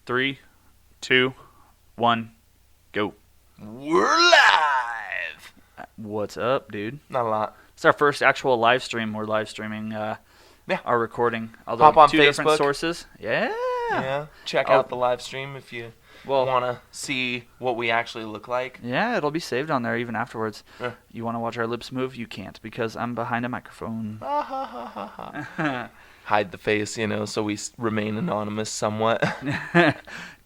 3, 2, 1, go. We're live! What's up, dude? Not a lot. It's our first actual live stream. We're live streaming our recording. Although Hop on two Facebook. different sources. Yeah. Check out the live stream if you want to see what we actually look like. Yeah, it'll be saved on there even afterwards. Yeah. You want to watch our lips move? You can't because I'm behind a microphone. Hide the face, so we remain anonymous somewhat.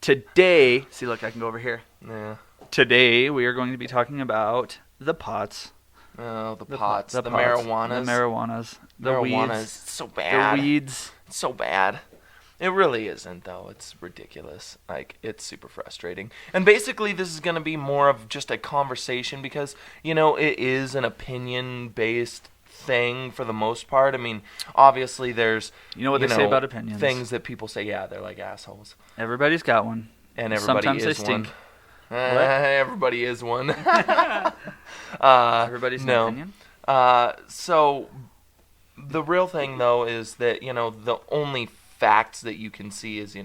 Today, see, look, I can go over here. Yeah. Today, we are going to be talking about the pots. Oh, the pots. marijuanas. The marijuanas. The Marijuana weeds. is so bad. The weeds. It's so bad. It really isn't, though. It's ridiculous. It's super frustrating. And basically, this is going to be more of just a conversation because, it is an opinion-based thing for the most part. I mean, obviously, there's... You know what they say about opinions. Things that people say, yeah, they're like assholes. Everybody's got one. And everybody Sometimes is they stink. one. Everybody is one. Everybody's an opinion? So, the real thing, though, is that, the only facts that you can see is,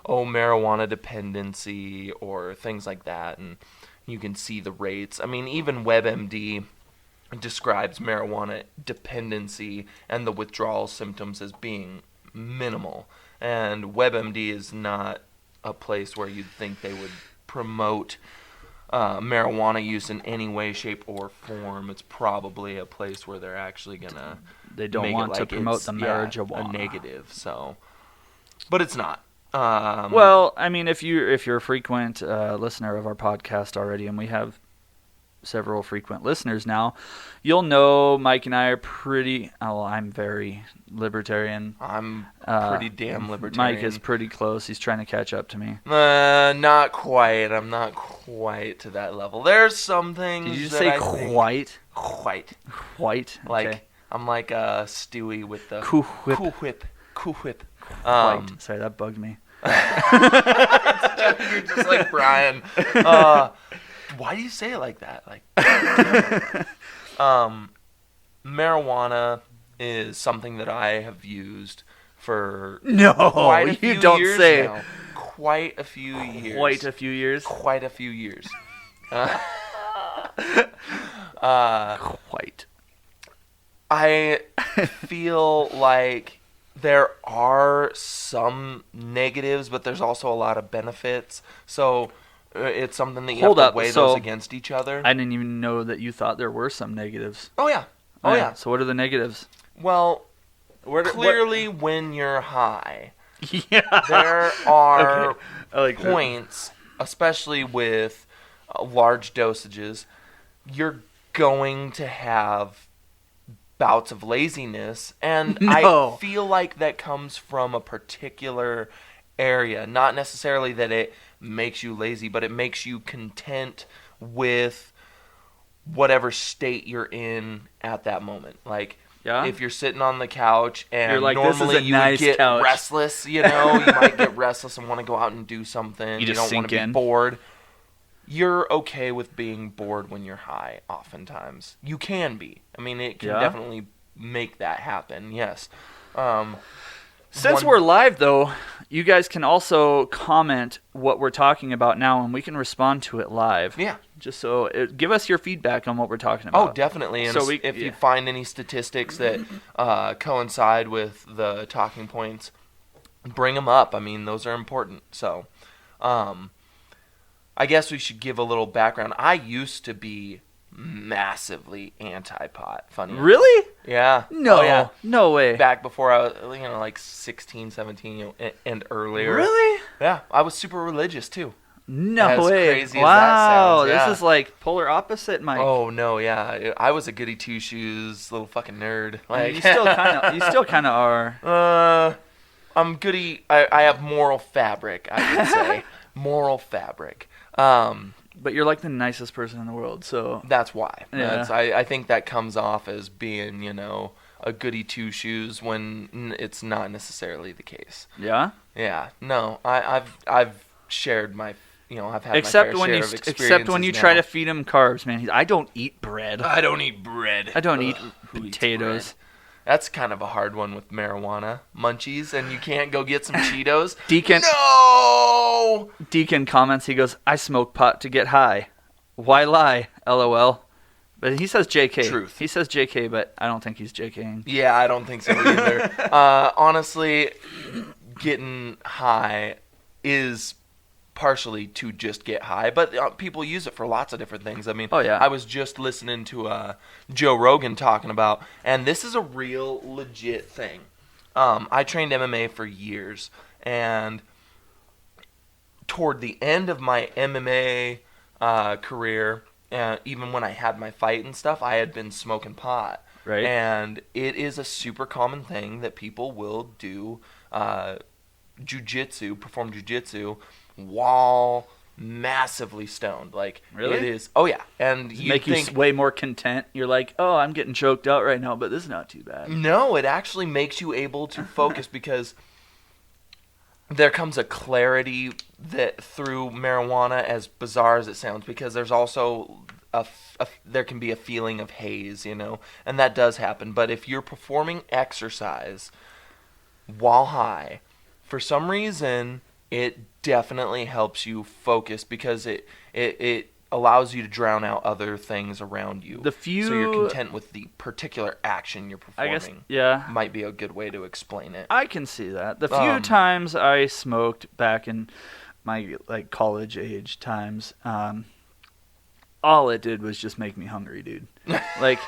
marijuana dependency or things like that, and you can see the rates. I mean, even WebMD describes marijuana dependency and the withdrawal symptoms as being minimal, and WebMD is not a place where you'd think they would promote marijuana use in any way, shape, or form. It's probably a place where they're actually gonna they don't want to promote the marijuana a negative. So, but it's not. Well, I mean, if you're a frequent listener of our podcast already, and we have several frequent listeners now, you'll know Mike and I are pretty. Well, I'm very libertarian. I'm pretty damn libertarian. Mike is pretty close. He's trying to catch up to me. Not quite. I'm not quite to that level. There's some things. Did you just say quite? Quite. Quite. Okay. I'm like Stewie with the Cool Whip. Cool Whip. Quite. Sorry, that bugged me. You're just like Brian. Why do you say it like that? Marijuana is something that I have used for quite a few you don't years say. now. Quite a few years. Quite a few years. Quite a few years. Quite. I feel like there are some negatives, but there's also a lot of benefits. So it's something that you have to weigh those against each other. I didn't even know that you thought there were some negatives. Oh, yeah. Oh, yeah. So what are the negatives? Well, clearly when you're high, yeah, there are okay. points, especially with large dosages, you're going to have bouts of laziness, and I feel like that comes from a particular area. Not necessarily that it makes you lazy, but it makes you content with whatever state you're in at that moment. If you're sitting on the couch and you're like, normally you would get restless, you might get restless and want to go out and do something. You don't want to be bored. You're okay with being bored when you're high, oftentimes. You can be. I mean, it can definitely make that happen, yes. Since we're live, though, you guys can also comment what we're talking about now, and we can respond to it live. Yeah. Just so, give us your feedback on what we're talking about. Oh, definitely. And if you find any statistics that coincide with the talking points, bring them up. I mean, those are important. So, I guess we should give a little background. I used to be massively anti-pot. Funny. Really? Yeah. No. Oh, yeah. No way. Back before I was, 16, 17, and earlier. Really? Yeah. I was super religious, too. No as way. Crazy as that sounds. Yeah. This is like polar opposite, Mike. Oh, no, yeah. I was a goody two-shoes little fucking nerd. You still kind of are. I'm goody. I have moral fabric, I would say. Moral fabric. But you're like the nicest person in the world, so... That's why. Yeah. I think that comes off as being, a goody two-shoes when it's not necessarily the case. Yeah? Yeah. No, I've shared my... I've had except my fair share of experiences except when you try to feed him carbs, man. I don't eat bread. I don't eat bread. I don't eat potatoes. That's kind of a hard one with marijuana munchies, and you can't go get some Cheetos. Deacon. No! no. Deacon comments, he goes, I smoke pot to get high. Why lie? LOL. But he says JK. Truth. He says JK, but I don't think he's JKing. Yeah, I don't think so either. Honestly, getting high is partially to just get high, but people use it for lots of different things. I mean, Oh, yeah. I was just listening to Joe Rogan talking about, and this is a real legit thing. I trained MMA for years, and toward the end of my MMA career, even when I had my fight and stuff, I had been smoking pot. Right. And it is a super common thing that people will do jujitsu, perform jujitsu, while massively stoned. Like, Really? it is. Oh, yeah. And Does it you make think, you way more content? You're like, oh, I'm getting choked out right now, but this is not too bad. no, it actually makes you able to focus because there comes a clarity that through marijuana, as bizarre as it sounds, because there's also there can be a feeling of haze, you know, and that does happen. But if you're performing exercise while high, for some reason, it definitely helps you focus because it allows you to drown out other things around you. So you're content with the particular action you're I performing. guess, yeah. Might be a good way to explain it. I can see that. The few times I smoked back in my like college age times, all it did was just make me hungry, dude. Like,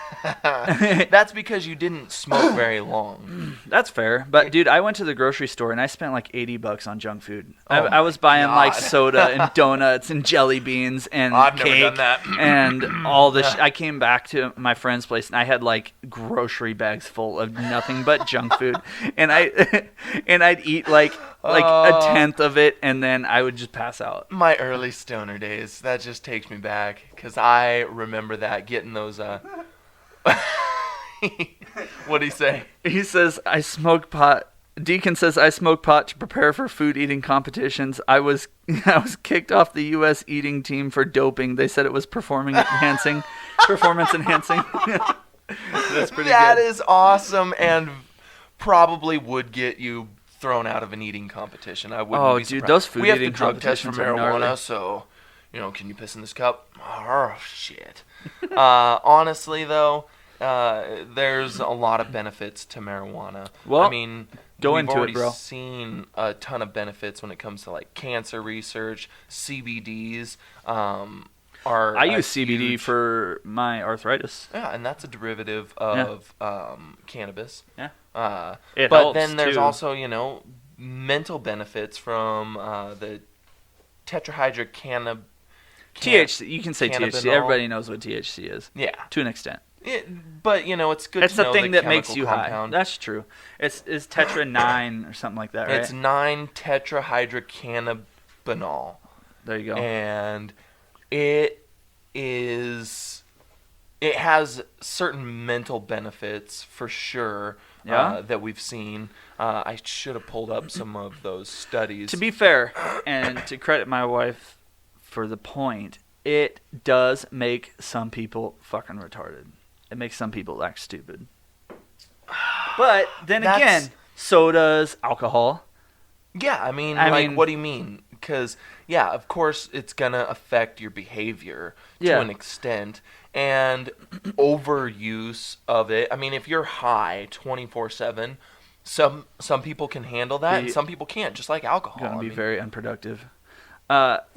That's because you didn't smoke very long. that's fair. But dude, I went to the grocery store and I spent like $80 on junk food. Oh I was buying like God. soda and donuts and jelly beans and I've cake never done that. and all this. I came back to my friend's place and I had like grocery bags full of nothing but junk food, and I'd eat like a tenth of it, and then I would just pass out. My early stoner days, that just takes me back because I remember that, getting those what'd he say? He says, I smoke pot. Deacon says, I smoke pot to prepare for food eating competitions. I was kicked off the U.S. eating team for doping. They said it was performance enhancing. That's pretty That good. is awesome, and probably would get you thrown out of an eating competition. I wouldn't Oh, be dude, surprised. those food we have eating to drug test for competitions are marijuana, gnarly. so, can you piss in this cup? Oh, shit. Honestly, though, there's a lot of benefits to marijuana. Well, I mean, go we've into it, already bro. seen a ton of benefits when it comes to like cancer research. CBDs are I a use CBD huge- for my arthritis. Yeah, and that's a derivative of cannabis. Yeah. But It helps, then there's too. also, mental benefits from the tetrahydrocannabinol. THC, you can say THC. Cannabinol. Everybody knows what THC is. Yeah. To an extent. But, it's good It's to know the thing that makes chemical you compound. high. That's true. It's Tetra 9 or something like that, right? It's 9-tetrahydrocannabinol. There you go. And it has certain mental benefits for sure. Yeah? That we've seen. I should have pulled up some of those studies. To be fair, and to credit my wife for the point, it does make some people fucking retarded. It makes some people act stupid. But then That's- again, sodas, alcohol. Yeah, I mean, what do you mean? Because, yeah, of course it's going to affect your behavior to an extent. And overuse of it, I mean, if you're high 24/7, some people can handle that and some people can't, just like alcohol. Gonna be very unproductive.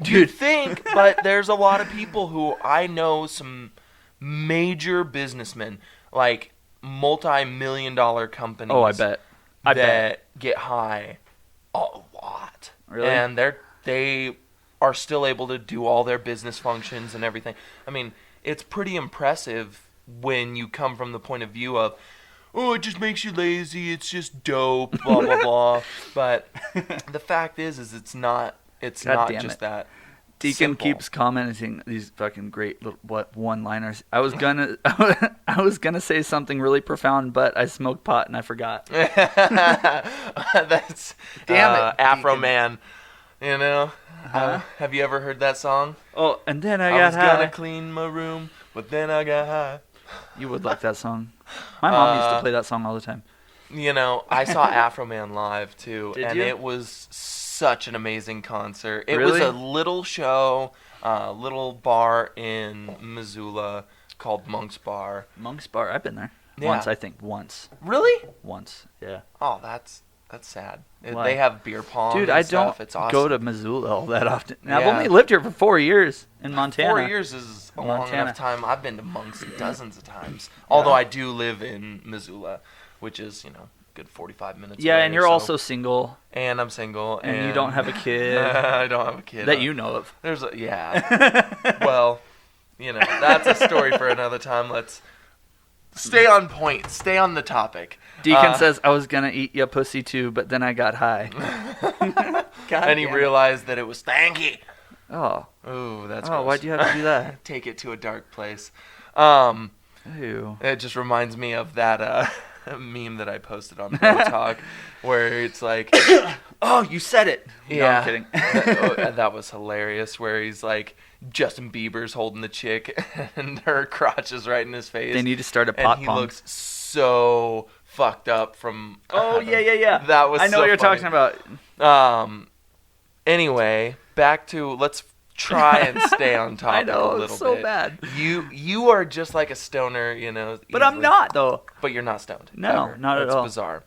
You think, but there's a lot of people who I know, some major businessmen, like multi-million-dollar companies. Oh, I bet. that get high a lot. Really? And they are still able to do all their business functions and everything. I mean, it's pretty impressive when you come from the point of view of, oh, it just makes you lazy, it's just dope, blah, blah, blah. But the fact is it's not damn just it. that. Deacon simple. keeps commenting these fucking great little one-liners. I was gonna say something really profound, but I smoked pot and I forgot. That's Damn it, Afro Deacon. Man. Have you ever heard that song? Oh, and then I I got was high. gonna clean my room, but then I got high. You would like that song. My mom used to play that song all the time. I saw Afro Man live too, Did and you? it was such an amazing concert. It was Really? a little show, little bar in Missoula called Monk's Bar. Monk's Bar. I've been there. Yeah. Once, I think. Once. Really? Once. Yeah. Oh, that's sad. Why? They have beer pong. Dude, and I stuff. don't It's awesome. go to Missoula all that often. And I've Yeah. only lived here for 4 years in Montana. 4 years is a long Montana. enough time. I've been to Monk's dozens of times. Although I do live in Missoula, which is, good 45 minutes Yeah, away and or you're so. also single. And I'm single. And you don't have a kid. I don't have a kid. That you know of. Yeah. Well, that's a story for another time. Let's stay on point. Stay on the topic. Deacon says, I was going to eat your pussy too, but then I got high. And he realized that it was stanky. Oh. Ooh, that's Oh, gross. why'd you have to do that? Take it to a dark place. Ew. It just reminds me of that meme that I posted on Bro Talk where it's like, Oh, you said it. No, yeah, I'm kidding. that was hilarious. Where he's like, Justin Bieber's holding the chick, and her crotch is right in his face. They need to start a and pot he pong. looks so fucked up from. Oh, yeah. That was. I know so what you're funny. talking about. Anyway, back to let's try and stay on topic I know, a little it's so bit. bad. You are just like a stoner, But I'm easily. not, though. But you're not stoned. No, ever. not at That's all. bizarre.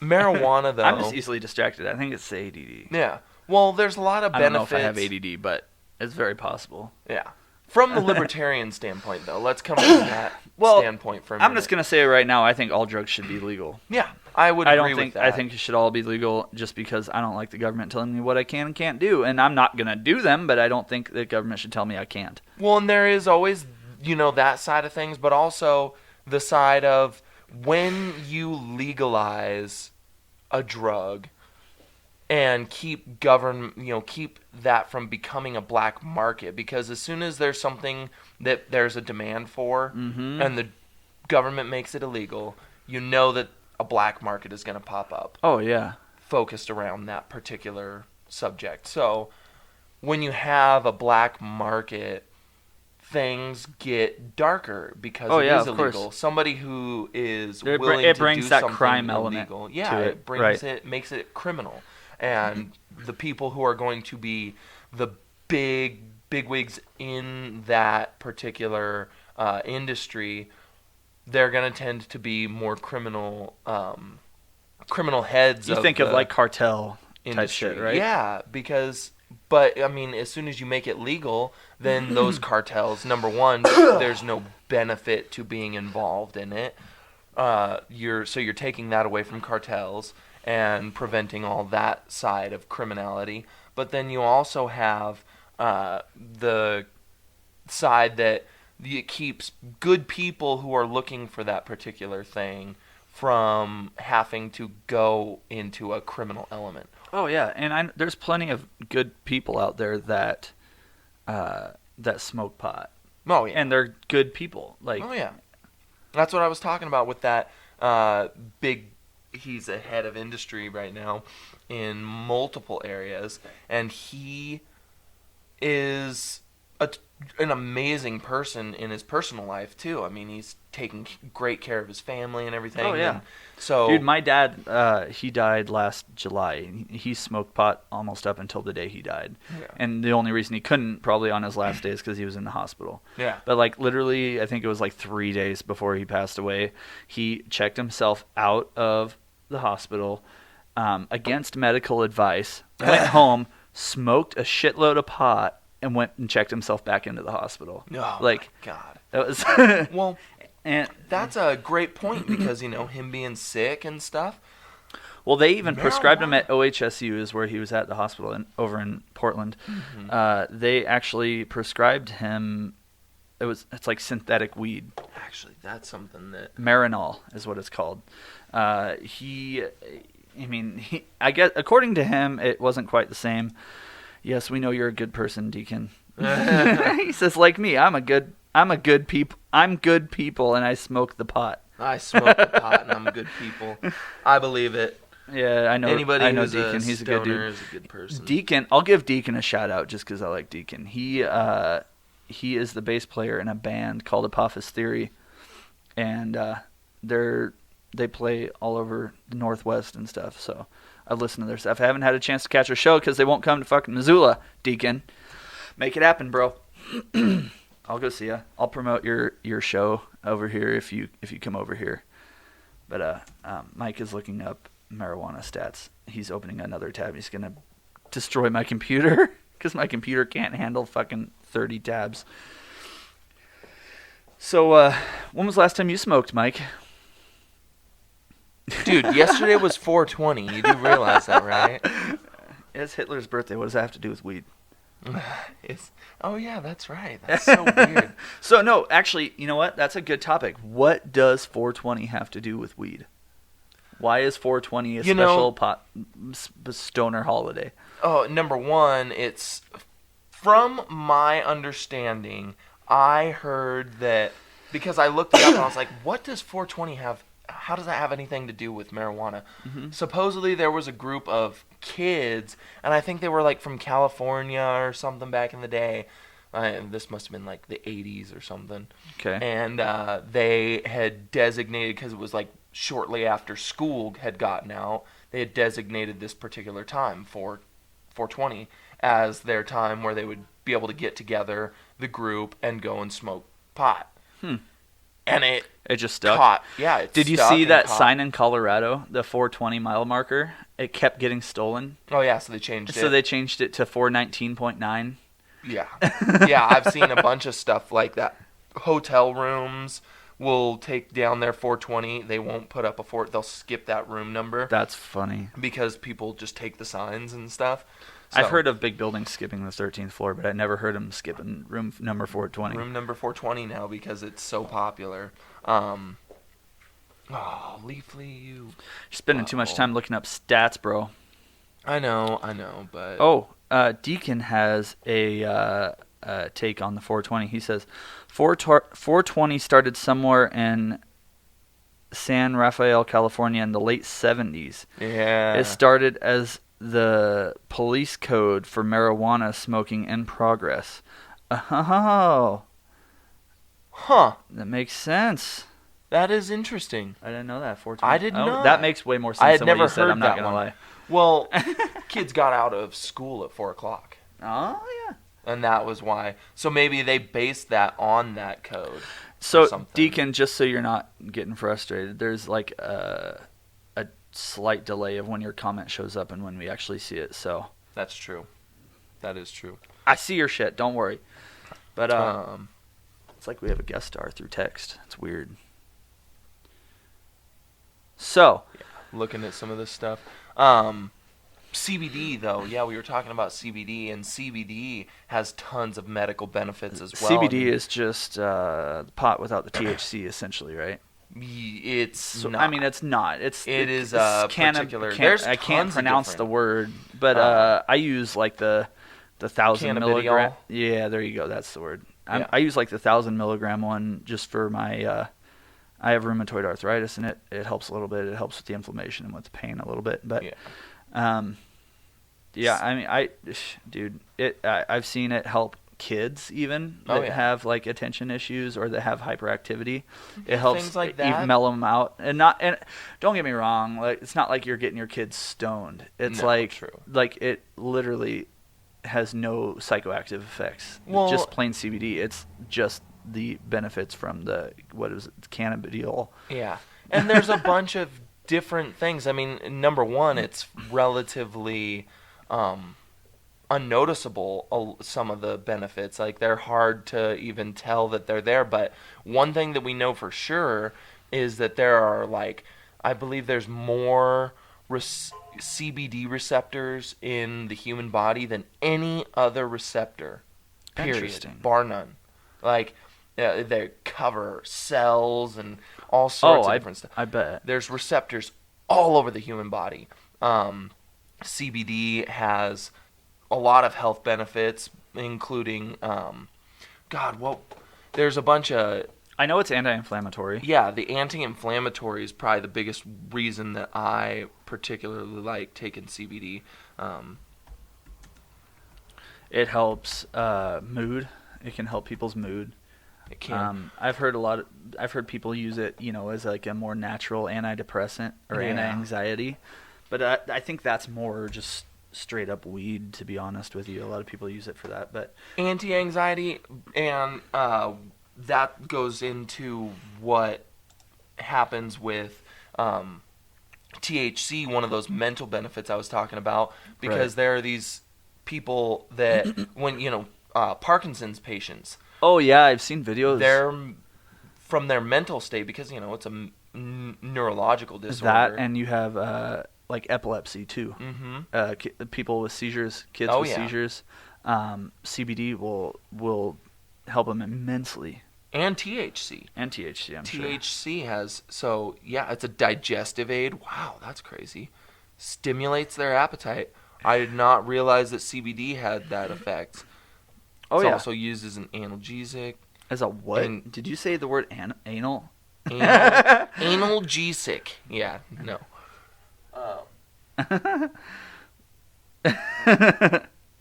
Marijuana, though. I'm just easily distracted. I think it's the ADD. Yeah. Well, there's a lot of I don't benefits. know if I have ADD, but it's very possible. Yeah. From the libertarian standpoint, though, let's come from that standpoint for a minute. I'm just going to say it right now. I think all drugs should be legal. Yeah, I would I agree don't think with that. I think it should all be legal just because I don't like the government telling me what I can and can't do, and I'm not going to do them, but I don't think the government should tell me I can't. Well, and there is always, that side of things, but also the side of when you legalize a drug and keep keep that from becoming a black market, because as soon as there's something that there's a demand for and the government makes it illegal, that a black market is going to pop up. Oh, yeah. Focused around that particular subject. So when you have a black market, things get darker because it is of illegal. course. Somebody who is It willing brings to do that something crime element illegal, to it. it brings Right. it, makes it criminal. And the people who are going to be the bigwigs in that particular industry, they're going to tend to be more criminal heads. You think of like cartel type shit, right? Yeah, but I mean, as soon as you make it legal, then those cartels, number one, there's no benefit to being involved in it. You're taking that away from cartels and preventing all that side of criminality. But then you also have the side that it keeps good people who are looking for that particular thing from having to go into a criminal element. Oh, yeah. And there's plenty of good people out there that smoke pot. Oh, yeah. And they're good people. Like, Oh, yeah. That's what I was talking about with that he's a head of industry right now in multiple areas, and he is an amazing person in his personal life, too. I mean, he's taking great care of his family and everything. Oh, yeah. And so, dude, my dad, he died last July. He smoked pot almost up until the day he died. Yeah. And the only reason he couldn't probably on his last day is because he was in the hospital. Yeah. But like literally, I think it was like 3 days before he passed away, he checked himself out of the hospital against medical advice, went home, smoked a shitload of pot, and went and checked himself back into the hospital. Oh, like, my God. That was Well, and that's a great point because, him being sick and stuff. well, they even prescribed him at OHSU, is where he was at the hospital over in Portland. Mm-hmm. They actually prescribed him. It's like synthetic weed. Actually, that's something that... Marinol is what it's called. I guess according to him, it wasn't quite the same. Yes, we know you're a good person, Deacon. He says, like me, I'm good people, and I smoke the pot. I smoke the pot and I'm good people. I believe it. Yeah, I know. Anybody I know who's Deacon. a He's a good stoner dude. is a good person. Deacon, I'll give Deacon a shout out just because I like Deacon. He is the bass player in a band called Apophis Theory, and they play all over the Northwest and stuff. So I've listened to their stuff. I haven't had a chance to catch a show because they won't come to fucking Missoula, Deacon. Make it happen, bro. I'll go see ya. I'll promote your show over here if you come over here. But Mike is looking up marijuana stats. He's opening another tab. He's gonna destroy my computer because my computer can't handle fucking 30 tabs. So, when was the last time you smoked, Mike? Dude, yesterday was 420. You do realize that, right? It's Hitler's birthday. What does that have to do with weed? Oh, yeah, that's right. That's so weird. So, no, actually, you know what? That's a good topic. What does 420 have to do with weed? Why is 420 a special stoner holiday? Oh, number one, it's from my understanding, I heard that because I looked it up and I was like, what does 420 have? How does that have anything to do with marijuana? Mm-hmm. Supposedly there was a group of kids, and I think they were like from California or something back in the day. This must have been like the 80s or something. Okay. And they had designated, because it was like shortly after school had gotten out, they had designated this particular time for 420 as their time where they would be able to get together, the group, and go and smoke pot. And it just stuck. Caught. Yeah. Did you see that sign in Colorado, the 420 mile marker? It kept getting stolen. Oh yeah, so they changed it. So they changed it to 419.9. Yeah. Yeah, I've seen a bunch of stuff like that. Hotel rooms will take down their 420. They won't put up they'll skip that room number. That's funny. Because people just take the signs and stuff. So, I've heard of big buildings skipping the 13th floor, but I never heard them skipping room number 420. Room number 420 now because it's so popular. Leafly, You're spending too much time looking up stats, bro. I know, but... Deacon has a take on the 420. He says, 420 started somewhere in San Rafael, California in the late 70s. Yeah. It started as the police code for marijuana smoking in progress. Oh. Huh. That makes sense. That is interesting. I didn't know that. 420. I did not. That makes way more sense I had than never what you said. heard I'm not that going to one. lie. Well, kids got out of school at 4 o'clock. Oh, yeah. And that was why. So maybe they based that on that code. So, Deacon, just so you're not getting frustrated, there's like a slight delay of when your comment shows up and when we actually see it. So that's true. That is true. I see your shit. Don't worry. But it's like we have a guest star through text. It's weird. So, looking at some of this stuff. CBD, though. Yeah, we were talking about CBD, and CBD has tons of medical benefits as well. CBD is just pot without the THC, essentially, right? It's not. I mean, it's not. It is particular. I can't pronounce the word, but I use like the 1,000 milligram. Yeah, there you go. That's the word. I use like the 1,000 milligram one just for my. I have rheumatoid arthritis, and it helps a little bit. It helps with the inflammation and with the pain a little bit, but. Yeah. I mean, I've seen it help kids even that have like attention issues or that have hyperactivity. It helps things like that. Mellow them out, and don't get me wrong, like it's not like you're getting your kids stoned. It's like it literally has no psychoactive effects. Well, just plain CBD. It's just the benefits from the cannabidiol. Yeah, and there's a bunch of different things. I mean, number one, it's relatively unnoticeable, some of the benefits. Like, they're hard to even tell that they're there. But one thing that we know for sure is that there are, like, I believe there's more CBD receptors in the human body than any other receptor. Period. Bar none. Like, they cover cells and all sorts of different stuff. I bet. There's receptors all over the human body. CBD has a lot of health benefits, including, there's a bunch of... I know it's anti-inflammatory. Yeah, the anti-inflammatory is probably the biggest reason that I particularly like taking CBD. It helps mood. It can help people's mood. It can. I've heard people use it, as like a more natural antidepressant or anti-anxiety. But I think that's more just straight up weed, to be honest with you. A lot of people use it for that. But anti-anxiety, and that goes into what happens with THC, one of those mental benefits I was talking about, because there are these people that, when, Parkinson's patients. Oh, yeah, I've seen videos. They're from their mental state, because, it's a neurological disorder. That, and you have, like, epilepsy, too. Mm-hmm. People with seizures, kids with seizures. CBD will help them immensely. And THC. I'm sure. THC has, it's a digestive aid. Wow, that's crazy. Stimulates their appetite. I did not realize that CBD had that effect. It's also used as an analgesic. As a what? Did you say the word anal? Analgesic. Yeah, no.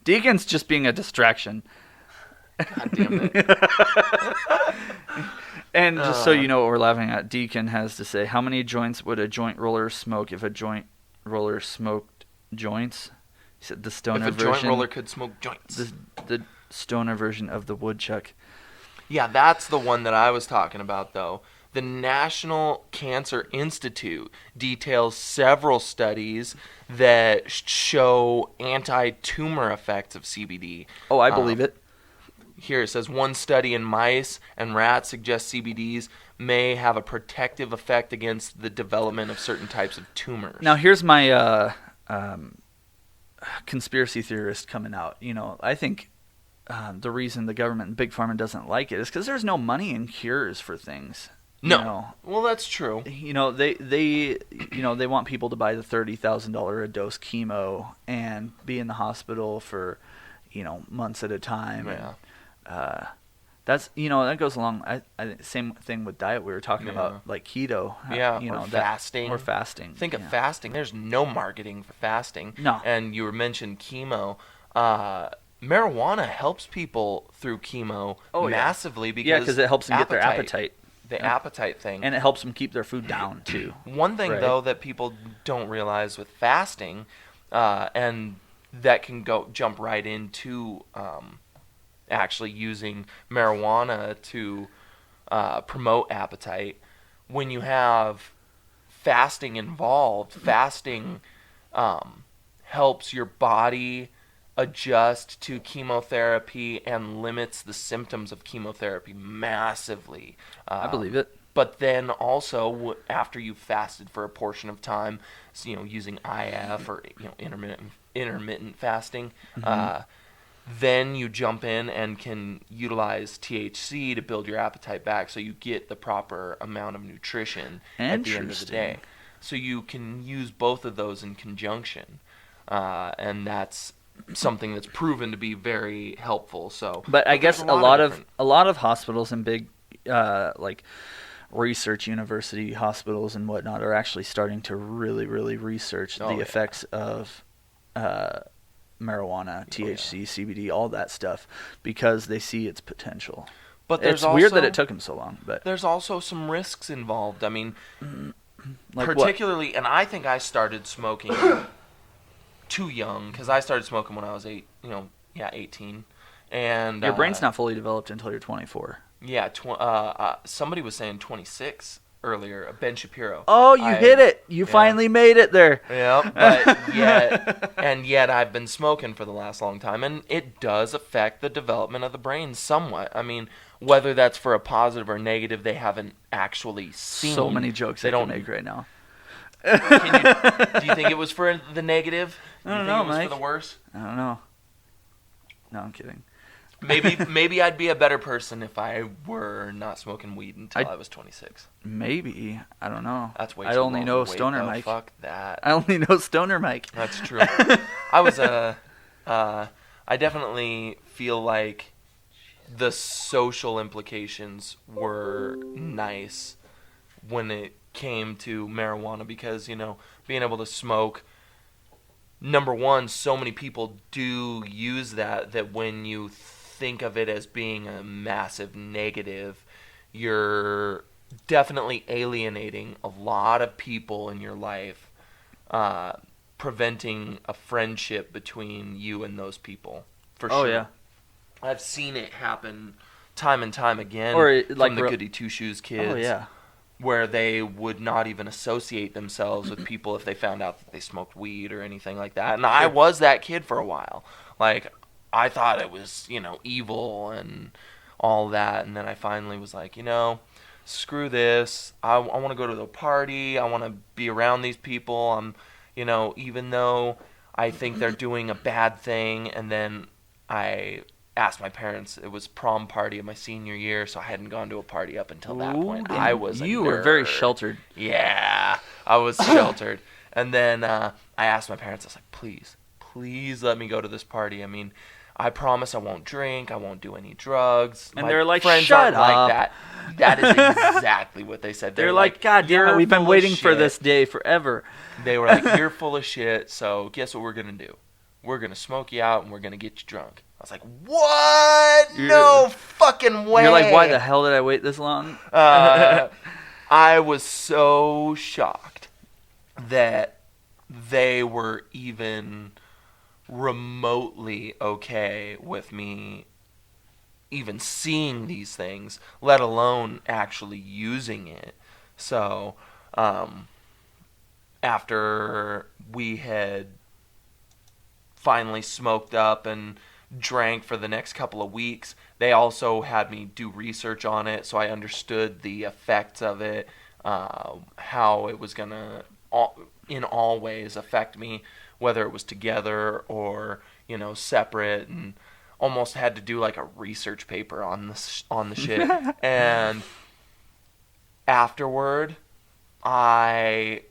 Deacon's just being a distraction. God damn it. And just so you know what we're laughing at, Deacon has to say, how many joints would a joint roller smoke if a joint roller smoked joints? He said the stoner version. If a joint roller could smoke joints. The stoner version of the woodchuck. Yeah, that's the one that I was talking about, though. The National Cancer Institute details several studies that show anti-tumor effects of CBD. Oh, I believe it. Here it says one study in mice and rats suggests CBDs may have a protective effect against the development of certain types of tumors. Now here's my conspiracy theorist coming out. I think the reason the government and Big Pharma doesn't like it is because there's no money in cures for things. Well, that's true. They want people to buy the $30,000 a dose chemo and be in the hospital for months at a time. Yeah. And, that's that goes along. I same thing with diet we were talking about, like keto. Or fasting. Or fasting. Think of fasting. There's no marketing for fasting. No. And you mentioned chemo. Marijuana helps people through chemo massively because it helps them get their appetite. The appetite thing. And it helps them keep their food down too. One thing though that people don't realize with fasting, and that can jump right into actually using marijuana to promote appetite. When you have fasting involved, fasting helps your body adjust to chemotherapy and limits the symptoms of chemotherapy massively. I believe it. But then also, after you've fasted for a portion of time, using IF or intermittent fasting, then you jump in and can utilize THC to build your appetite back, so you get the proper amount of nutrition at the end of the day. So you can use both of those in conjunction, and that's something that's proven to be very helpful. But I guess a lot of hospitals and big like research university hospitals and whatnot are actually starting to really, really research the effects of marijuana, THC, CBD, all that stuff, because they see its potential. But it's weird that it took them so long. But there's also some risks involved. I mean, like particularly, what? And I think I started smoking too young, because I started smoking when I was 18. And your brain's not fully developed until you're 24. Yeah, somebody was saying 26 earlier, Ben Shapiro. Oh, you hit it. You finally made it there. Yeah, but yet I've been smoking for the last long time, and it does affect the development of the brain somewhat. I mean, whether that's for a positive or negative, they haven't actually seen. So many jokes they don't make right now. Do you think it was for the negative? I don't know, Mike. Mike. For the worse? I don't know. No, I'm kidding. Maybe I'd be a better person if I were not smoking weed until I was 26. Maybe. I don't know. That's way I too only long know to wait, Stoner though. Mike. Fuck that. I only know Stoner Mike. That's true. I definitely feel like the social implications were nice when it came to marijuana, because, being able to smoke, number one, so many people do use that when you think of it as being a massive negative, you're definitely alienating a lot of people in your life. preventing a friendship between you and those people. For Oh, sure. yeah. I've seen it happen time and time again Or, from like, the Goody Two-Shoes kids. Oh, yeah. Where they would not even associate themselves with people if they found out that they smoked weed or anything like that. And I was that kid for a while. Like, I thought it was, evil and all that. And then I finally was like, screw this. I want to go to the party. I want to be around these people. Even though I think they're doing a bad thing. And then I asked my parents. It was prom party of my senior year, so I hadn't gone to a party up until that point. I was a You nerd. were very sheltered. Yeah, I was sheltered. And then I asked my parents, I was like, please let me go to this party. I mean, I promise I won't drink, I won't do any drugs. And my they're like, friends shut aren't up. like that. That is exactly what they said. They're like, God damn it, we've been waiting for this day forever. They were like, you're full of shit, so guess what we're going to do? We're going to smoke you out and we're going to get you drunk. I was like, what? No fucking way. You're like, why the hell did I wait this long? I was so shocked that they were even remotely okay with me even seeing these things, let alone actually using it. So, after we had finally smoked up and drank for the next couple of weeks, they also had me do research on it, so I understood the effects of it, how it was going to, in all ways, affect me, whether it was together or, separate, and almost had to do like a research paper on the shit. And afterward, I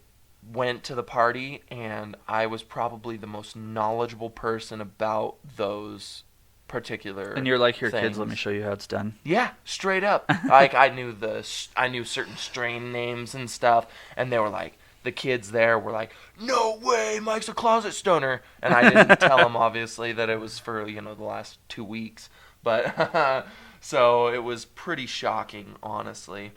went to the party, and I was probably the most knowledgeable person about those particular And you're like, here, things. kids, let me show you how it's done. Yeah, straight up. Like, I knew certain strain names and stuff, and they were like, the kids there were like, no way, Mike's a closet stoner. And I didn't tell them, obviously, that it was for, the last 2 weeks. But, so it was pretty shocking, honestly.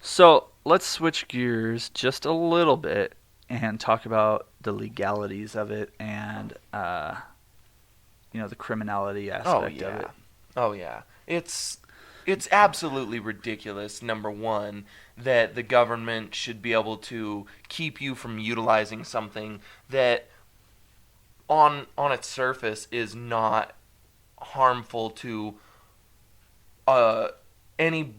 So let's switch gears just a little bit and talk about the legalities of it and, the criminality aspect of it. Oh, yeah. It's absolutely ridiculous, number one, that the government should be able to keep you from utilizing something that on its surface is not harmful to any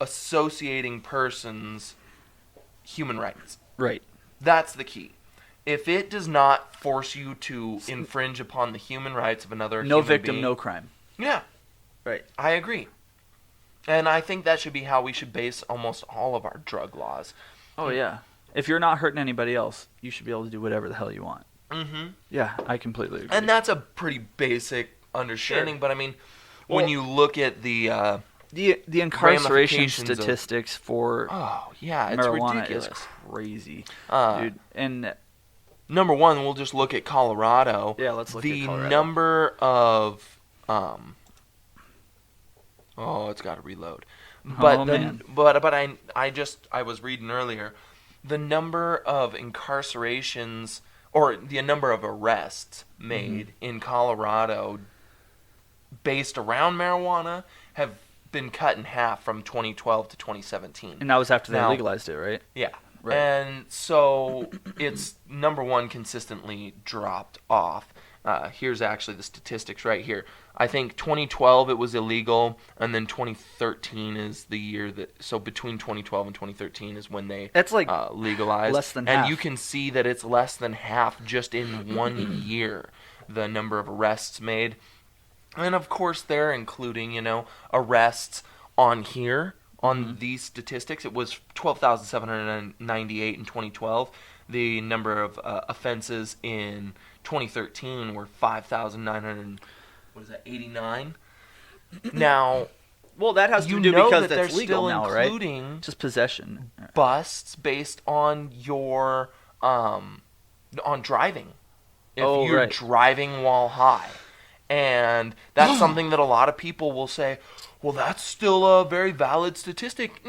associating person's human rights. Right. That's the key. If it does not force you to infringe upon the human rights of another No human victim, being, no crime. Yeah. Right. I agree. And I think that should be how we should base almost all of our drug laws. Oh, yeah. If you're not hurting anybody else, you should be able to do whatever the hell you want. Mm-hmm. Yeah, I completely agree. And that's a pretty basic understanding, Sure. but I mean, when you look at the incarceration ramifications of- statistics for oh, yeah, it's marijuana ridiculous. is crazy. Dude. And Number one, we'll just look at Colorado. yeah, let's look at Colorado. The number of it's got to reload. But man. I was reading earlier, the number of incarcerations or the number of arrests made in Colorado based around marijuana have been cut in half from 2012 to 2017. And that was after they Now- legalized it, right? Yeah. Right. And so it's, number one, consistently dropped off. Here's actually the statistics right here. I think 2012 it was illegal, and then 2013 is the year that... So between 2012 and 2013 is when they That's like legalized. less than and half. you can see that it's less than half just in 1 year, the number of arrests made. And of course they're including, arrests on here. On these statistics, it was 12,798 in 2012. The number of offenses in 2013 were 5,989. Now, well, that has to you do know because that that's they're legal still now, right? including Just possession. busts based on your on driving. If Oh, you're right. driving while high. And that's something that a lot of people will say, well, that's still a very valid statistic.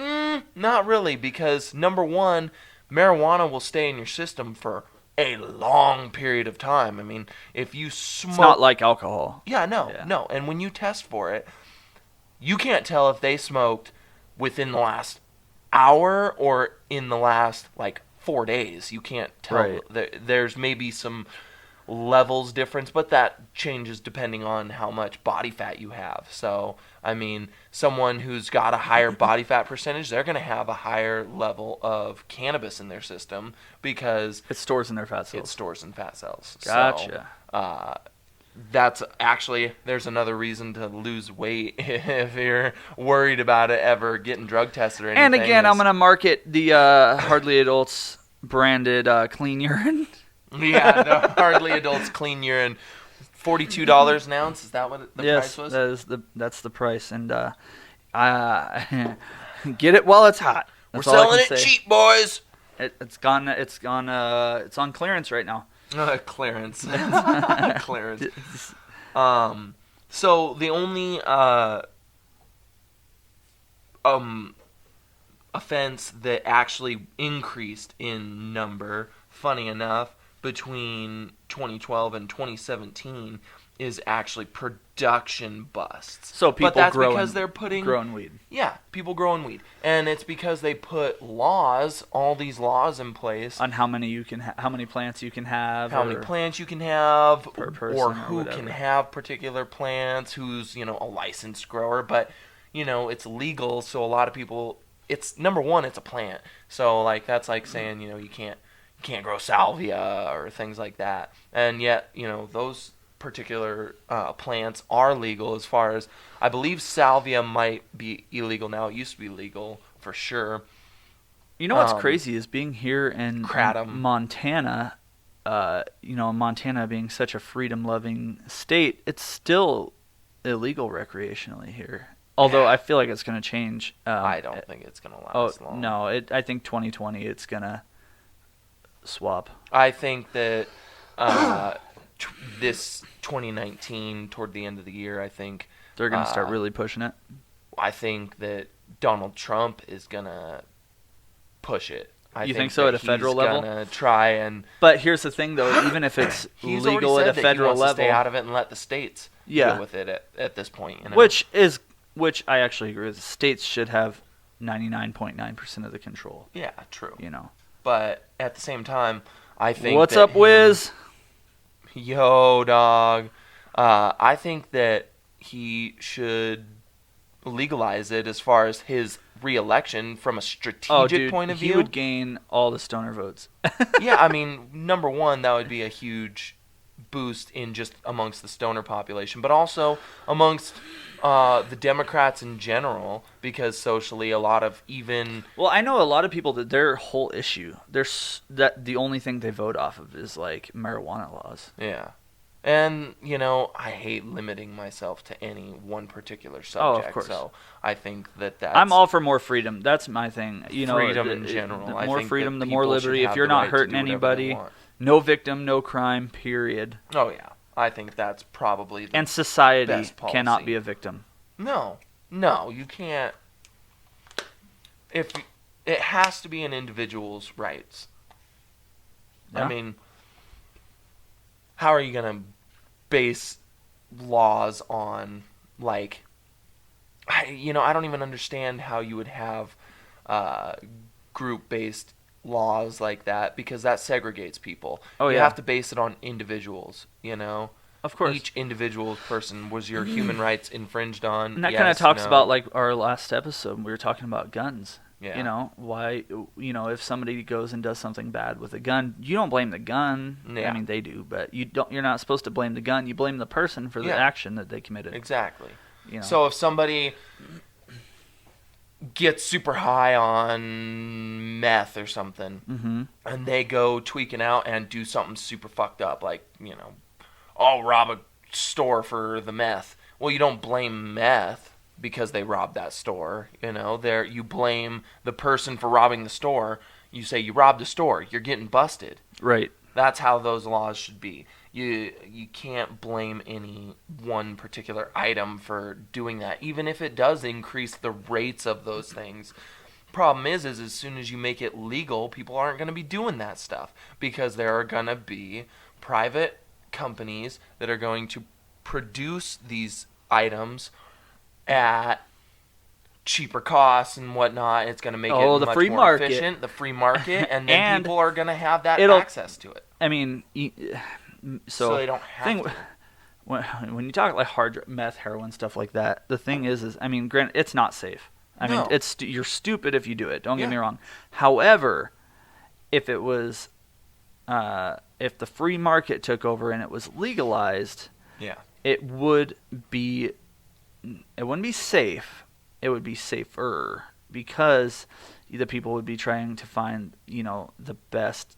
Not really, because number one, marijuana will stay in your system for a long period of time. I mean, if you smoke... It's not like alcohol. Yeah, no. And when you test for it, you can't tell if they smoked within the last hour or in the last, 4 days. You can't tell. Right. There's maybe some levels difference, but that changes depending on how much body fat you have. So, I mean, someone who's got a higher body fat percentage, they're going to have a higher level of cannabis in their system because It stores in their fat cells. it stores in fat cells. Gotcha. So, that's actually, there's another reason to lose weight if you're worried about it ever getting drug tested or anything. And again, I'm going to market the Hardly Adults branded clean urine. Yeah, the Hardly Adults clean urine, $42 an ounce. Is that what the price was? Yes, that's the price, and get it while it's hot. We're That's all I selling can it say. cheap, boys. It's on clearance right now. Clearance. Clearance. So the only offense that actually increased in number, funny enough, between 2012 and 2017 is actually production busts. So people but that's growing, because they're putting growing weed. Yeah, people growing weed, and it's because they put all these laws in place On how many plants you can have, how many plants you can have, per person or or who whatever. can have particular plants, who's a licensed grower, but it's legal, so a lot of people. It's number one, it's a plant, so that's like saying you can't grow salvia or things like that, and yet those particular plants are legal. As far as I believe, salvia might be illegal now. It used to be legal for sure. You know what's crazy is being here in Kratom. Montana. Montana being such a freedom-loving state, it's still illegal recreationally here. Although I feel like it's going to change. I don't think it's going to last long. No, I think 2020 it's going to swap. I think that this 2019, toward the end of the year, I think They're going to start really pushing it. I think that Donald Trump is going to push it. You think so at a federal level? He's going to try and... But here's the thing, though. Even if it's legal at a federal level... to stay out of it and let the states deal with it at this point. Which I actually agree with. States should have 99.9% of the control. Yeah, true. But at the same time, I think what's up, Wiz? Yo, dog. I think that he should legalize it as far as his re-election from a strategic point of view. He would gain all the stoner votes. Yeah, I mean, number one, that would be a huge boost in just amongst the stoner population, but also amongst the Democrats in general, because socially a lot of Well, I know a lot of people that their whole issue, that the only thing they vote off of is marijuana laws. Yeah. And, I hate limiting myself to any one particular subject. Of course. So I think that's... I'm all for more freedom. That's my thing. Freedom in general. The I more think freedom, that the more people should liberty. If have you're the not right to hurting do whatever they anybody, want. no victim, no crime, period. Oh, yeah. I think that's probably the And society best policy. cannot be a victim. No, you can't. If it has to be an individual's rights. Yeah. I mean, how are you going to base laws on, I don't even understand how you would have group-based laws like that, because that segregates people. You have to base it on individuals, Of course. Each individual person, was your human rights infringed on? And that kind of talks about our last episode. We were talking about guns. Yeah. Why, if somebody goes and does something bad with a gun, you don't blame the gun. Yeah. I mean, they do, but you're not supposed to blame the gun. You blame the person for the action that they committed. Exactly. So if somebody gets super high on meth or something, and they go tweaking out and do something super fucked up, I'll rob a store for the meth. Well, you don't blame meth because they robbed that store. You blame the person for robbing the store. You say you robbed a store. You're getting busted. Right. That's how those laws should be. You can't blame any one particular item for doing that, even if it does increase the rates of those things. Problem is as soon as you make it legal, people aren't going to be doing that stuff because there are going to be private companies that are going to produce these items at cheaper costs and whatnot. It's going to make it the much free more market. efficient, the free market, and then And people are going to have that access to it. I mean, So they don't have to. When you talk like hard meth, heroin, stuff like that, the thing is I mean, granted, it's not safe. I mean, you're stupid if you do it. Don't get me wrong. However, if it was, if the free market took over and it was legalized, it wouldn't be safe. It would be safer because the people would be trying to find, the best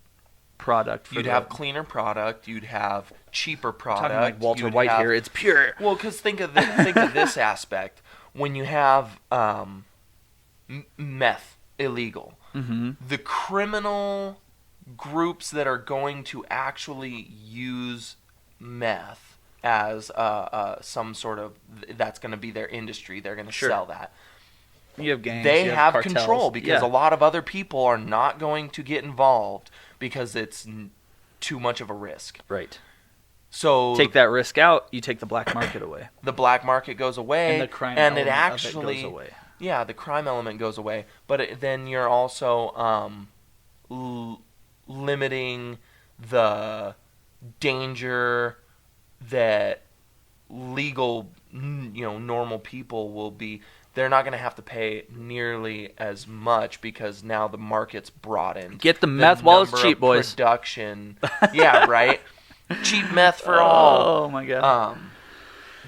product. You'd have cleaner product. You'd have cheaper product. Talking like Walter White here, it's pure. Well, because think of this aspect. When you have meth illegal, the criminal groups that are going to actually use meth as some sort of, that's going to be their industry. They're going to sell that. You have gangs. They have cartels. control because a lot of other people are not going to get involved because it's too much of a risk. Right. So take that risk out, you take the black market away. The black market goes away, and the crime and element it actually of it goes away. Yeah, the crime element goes away, but then you're also limiting the danger that legal, normal people will be. They're not going to have to pay nearly as much because now the market's broadened. Get the meth while it's cheap, boys. Production, yeah, right. Cheap meth for all. Oh my god.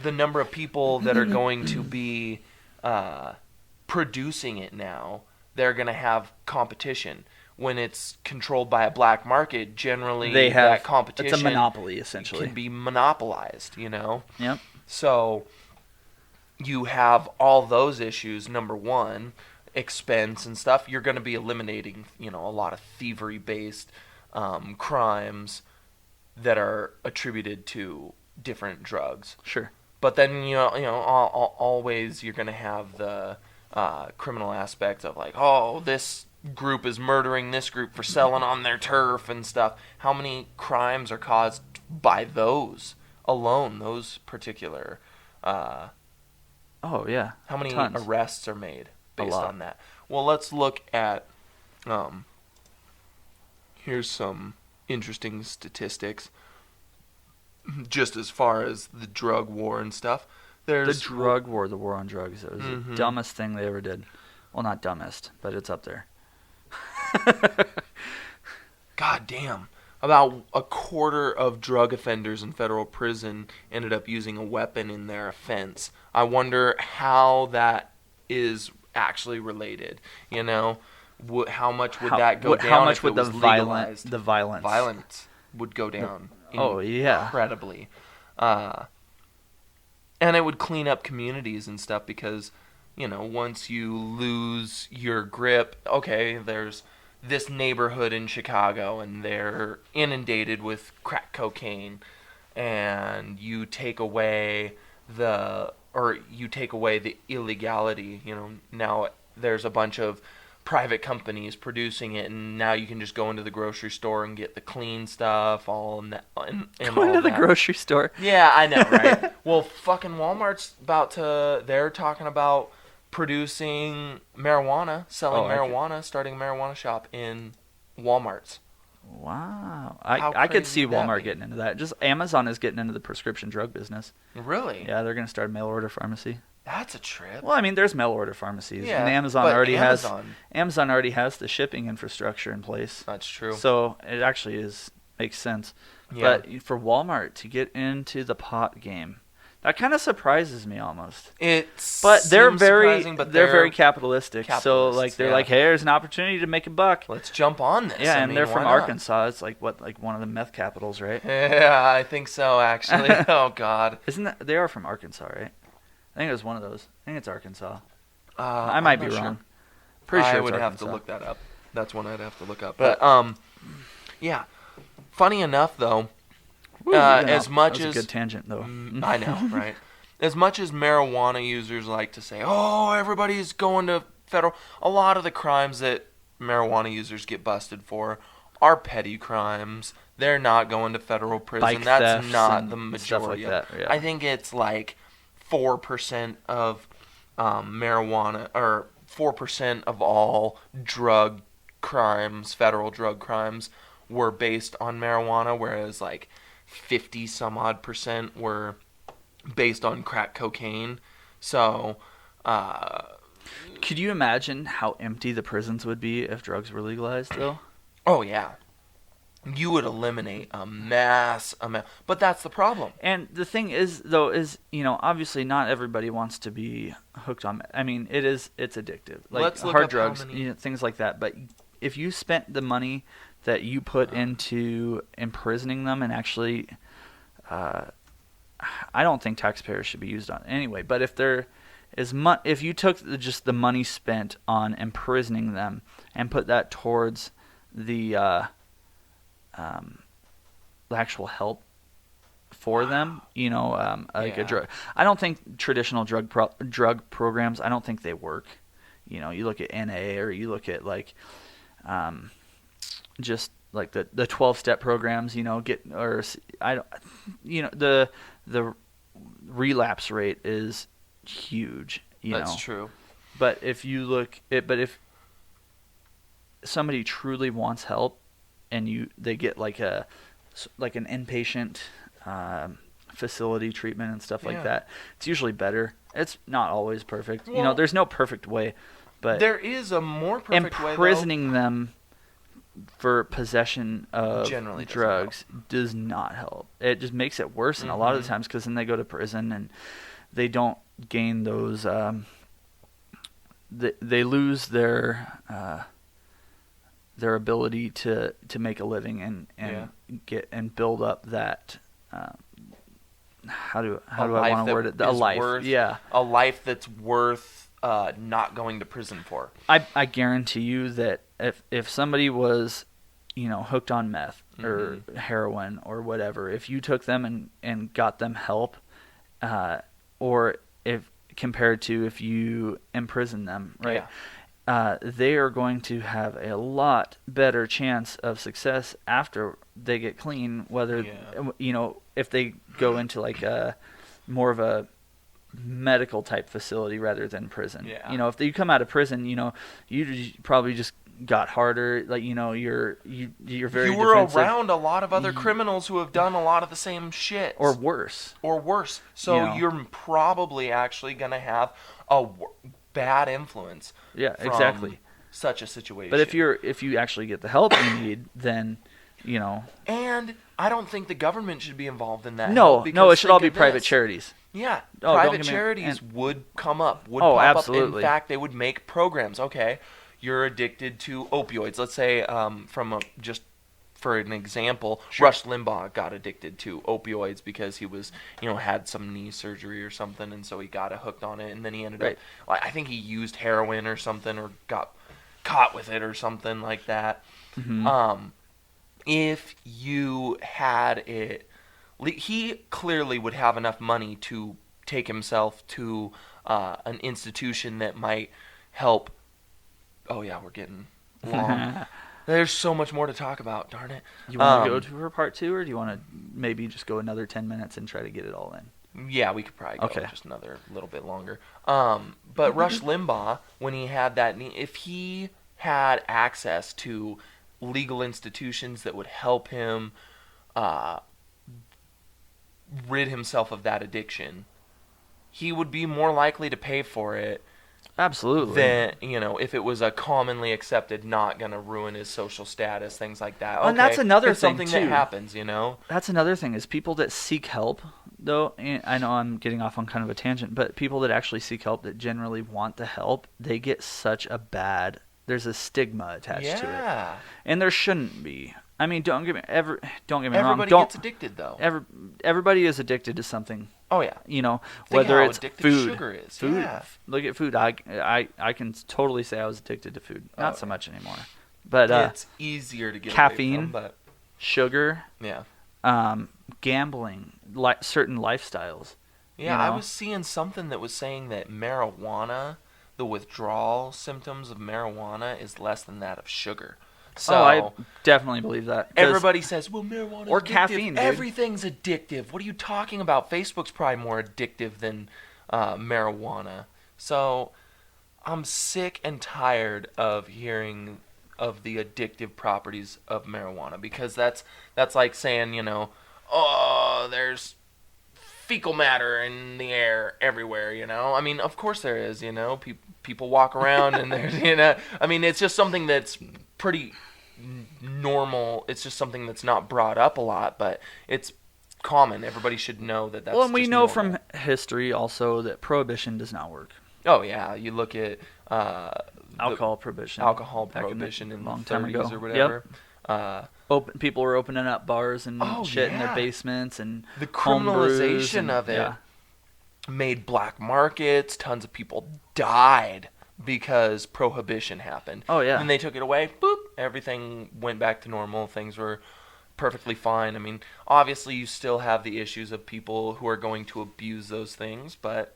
The number of people that are going to be producing it now, they're going to have competition. When it's controlled by a black market, generally that competition. It's a monopoly, essentially. Can be monopolized, Yep. So you have all those issues. Number one, expense and stuff. You're going to be eliminating, a lot of thievery-based crimes that are attributed to different drugs. Sure. But then always you're going to have the criminal aspect of like, oh, this group is murdering this group for selling on their turf and stuff. How many crimes are caused by those alone? Those particular. Oh yeah. How many Tons. arrests are made based on that? Well, let's look at. Here's some interesting statistics. Just as far as the drug war and stuff, there's the drug war, the war on drugs. It was the dumbest thing they ever did. Well, not dumbest, but it's up there. God damn. About a quarter of drug offenders in federal prison ended up using a weapon in their offense. I wonder how that is actually related. How much would that go down? How much if would it the was legalized? violence would go down. Incredibly. And it would clean up communities and stuff because, once you lose your grip, okay, there's this neighborhood in Chicago and they're inundated with crack cocaine, and you take away the illegality. Now there's a bunch of private companies producing it, and now you can just go into the grocery store and get the clean stuff. Go into the grocery store. Yeah, I know, right? Well, fucking Walmart's they're talking about producing marijuana, selling marijuana, starting a marijuana shop in Walmart's. Wow. I could see Walmart getting into that. Just Amazon is getting into the prescription drug business. Really? Yeah, they're going to start a mail order pharmacy. That's a trip. Well, I mean, there's mail order pharmacies, and Amazon already has the shipping infrastructure in place. That's true. So it actually makes sense. Yeah. But for Walmart to get into the pot game, that kind of surprises me almost. But they're very capitalistic. So they're like, hey, there's an opportunity to make a buck. Let's jump on this. Yeah, and they're from Arkansas. It's like one of the meth capitals, right? Yeah, I think so. Actually, oh god, they are from Arkansas, right? I think it was one of those. I think it's Arkansas. I might be wrong. Pretty sure I would have to look that up. That's one I'd have to look up. But yeah. Funny enough, though, as much as a good tangent, though. I know, right? As much as marijuana users like to say, "Oh, everybody's going to A lot of the crimes that marijuana users get busted for are petty crimes. They're not going to federal prison. Bike That's thefts not and the majority. stuff like that. Yeah. I think it's like 4% of marijuana, or 4% of all drug crimes, federal drug crimes, were based on marijuana, whereas like 50 some odd percent were based on crack cocaine. So, could you imagine how empty the prisons would be if drugs were legalized, though? oh yeah, you would eliminate a mass amount. But that's the problem. And the thing is, though, is, obviously not everybody wants to be hooked on. I mean, it's addictive. Like Let's look hard up drugs, how many- things like that. But if you spent the money that you put into imprisoning them and actually, I don't think taxpayers should be used on it anyway. But if there is if you took just the money spent on imprisoning them and put that towards the actual help for them, like a Yeah. drug. I don't think traditional drug programs, I don't think they work. You look at NA, or you look at like just like the 12-step programs, the relapse rate is huge, That's true. But if if somebody truly wants help and they get like an inpatient facility treatment and stuff like that, it's usually better. It's not always perfect. Well, there's no perfect way, but there is a more perfect way, though. imprisoning them for possession of Generally doesn't drugs does not help. It just makes it worse, and a lot of the times, because then they go to prison and they don't gain those. They lose their ability to make a living and get and build up that. How do I want to word it? A life, a life that's worth not going to prison for. I guarantee you that if somebody was, hooked on meth or heroin or whatever, if you took them and got them help, or if compared to if you imprison them, right? Yeah. They are going to have a lot better chance of success after they get clean, whether, if they go into like a more of a medical type facility rather than prison. Yeah. If you come out of prison, you probably just got harder. Like, you're very You were defensive. around a lot of other criminals who have done a lot of the same shit. Or worse. So you're probably actually going to have a bad influence. Yeah, from exactly. Such a situation. But if you actually get the help you need, then and I don't think the government should be involved in that. No, it should all be private charities. Yeah, Oh, private don't get me- charities would come up. Would Oh, pop absolutely. up. In fact, they would make programs. Okay, you're addicted to opioids. Let's say, just for an example, Sure. Rush Limbaugh got addicted to opioids because he was, had some knee surgery or something, and so he got hooked on it, and then he ended up, I think he used heroin or something, or got caught with it or something like that. Mm-hmm. If you had it, he clearly would have enough money to take himself to an institution that might help. Oh yeah, we're getting long. There's so much more to talk about, darn it. You want to go to her part 2, or do you want to maybe just go another 10 minutes and try to get it all in? Yeah, we could probably go just another little bit longer. But Rush Limbaugh, when he had that, if he had access to legal institutions that would help him rid himself of that addiction, he would be more likely to pay for it. Absolutely. Than, if it was a commonly accepted, not going to ruin his social status, things like that. Okay, And that's another it's thing, something too. that happens, That's another thing, is people that seek help, though. I know I'm getting off on kind of a tangent, but people that actually seek help, that generally want the help, they get there's a stigma attached to it. And there shouldn't be. I mean, don't get me wrong. Everybody gets addicted, though. Everybody is addicted to something. Oh yeah. Whether how it's addictive food. sugar is. Food. Yeah. Look at food. I can totally say I was addicted to food. Not so much anymore. But it's easier to get caffeine, away from, but sugar, yeah. Gambling, certain lifestyles. Yeah, I was seeing something that was saying that marijuana, the withdrawal symptoms of marijuana is less than that of sugar. So I definitely believe that. Everybody says, well, marijuana or is addictive. Caffeine, dude. Everything's addictive. What are you talking about? Facebook's probably more addictive than marijuana. So I'm sick and tired of hearing of the addictive properties of marijuana, because that's like saying, oh, there's fecal matter in the air everywhere, I mean, of course there is, people walk around and there's, I mean, it's just something that's pretty normal. It's just something that's not brought up a lot, but it's common. Everybody should know that that's well, and we just know normal. from history also that prohibition does not work. Oh, yeah. You look at Alcohol prohibition in long the time 30s ago. or whatever. People were opening up bars and shit in their basements, and the criminalization of it yeah. made black markets. Tons of people died because prohibition happened. Oh, yeah. Then they took it away. Boop. Everything went back to normal. Things were perfectly fine. I mean, obviously you still have the issues of people who are going to abuse those things, but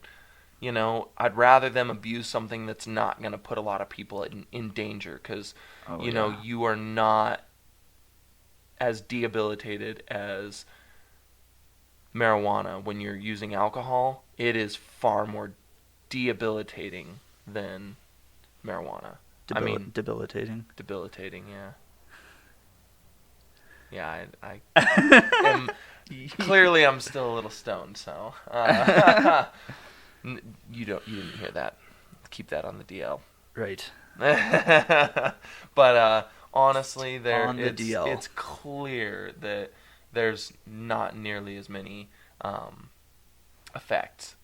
I'd rather them abuse something that's not going to put a lot of people in danger, because you are not as debilitated as marijuana. When you're using alcohol, it is far more debilitating than marijuana. Debilitating. Yeah. Yeah, I am, clearly I'm still a little stoned, so you didn't hear that. Keep that on the DL. Right. But honestly, DL. It's clear that there's not nearly as many effects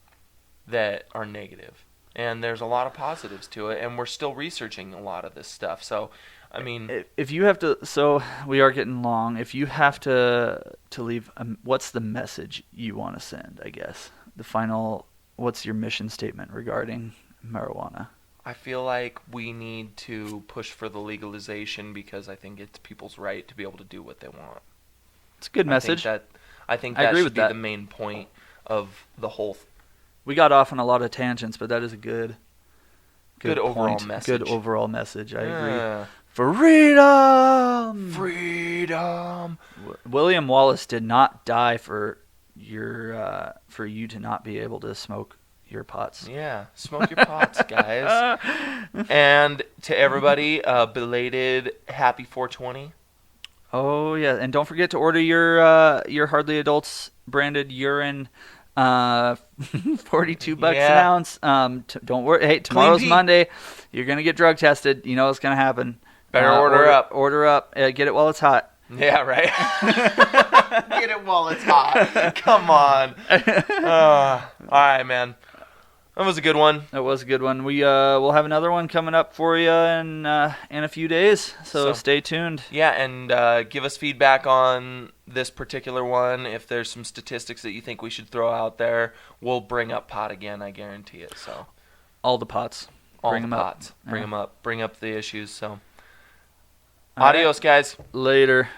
that are negative, and there's a lot of positives to it, and we're still researching a lot of this stuff. So, I mean, if you have to, so we are getting long. If you have to leave, what's the message you want to send? I guess the final. What's your mission statement regarding marijuana? I feel like we need to push for the legalization, because I think it's people's right to be able to do what they want. It's a good message. I think that agree should with be that. the main point of the whole. We got off on a lot of tangents, but that is a good overall point. message. Good overall message. I agree. Freedom. William Wallace did not die for you to not be able to smoke your pots. Yeah, smoke your pots, guys. And to everybody, belated happy 420. Oh yeah, and don't forget to order your Hardly Adults branded urine, $42 an ounce. Don't worry. Hey, tomorrow's Monday. You're gonna get drug tested. You know what's gonna happen. Better order up. Order up. Get it while it's hot. Yeah, right. Get it while it's hot. Come on. All right, man. That was a good one. That was a good one. We'll have another one coming up for you in a few days. So stay tuned. Yeah, and give us feedback on this particular one. If there's some statistics that you think we should throw out there, we'll bring up pot again. I guarantee it. So all the pots. Bring them up. Bring them up. Bring up the issues. So all adios, right. guys. Later.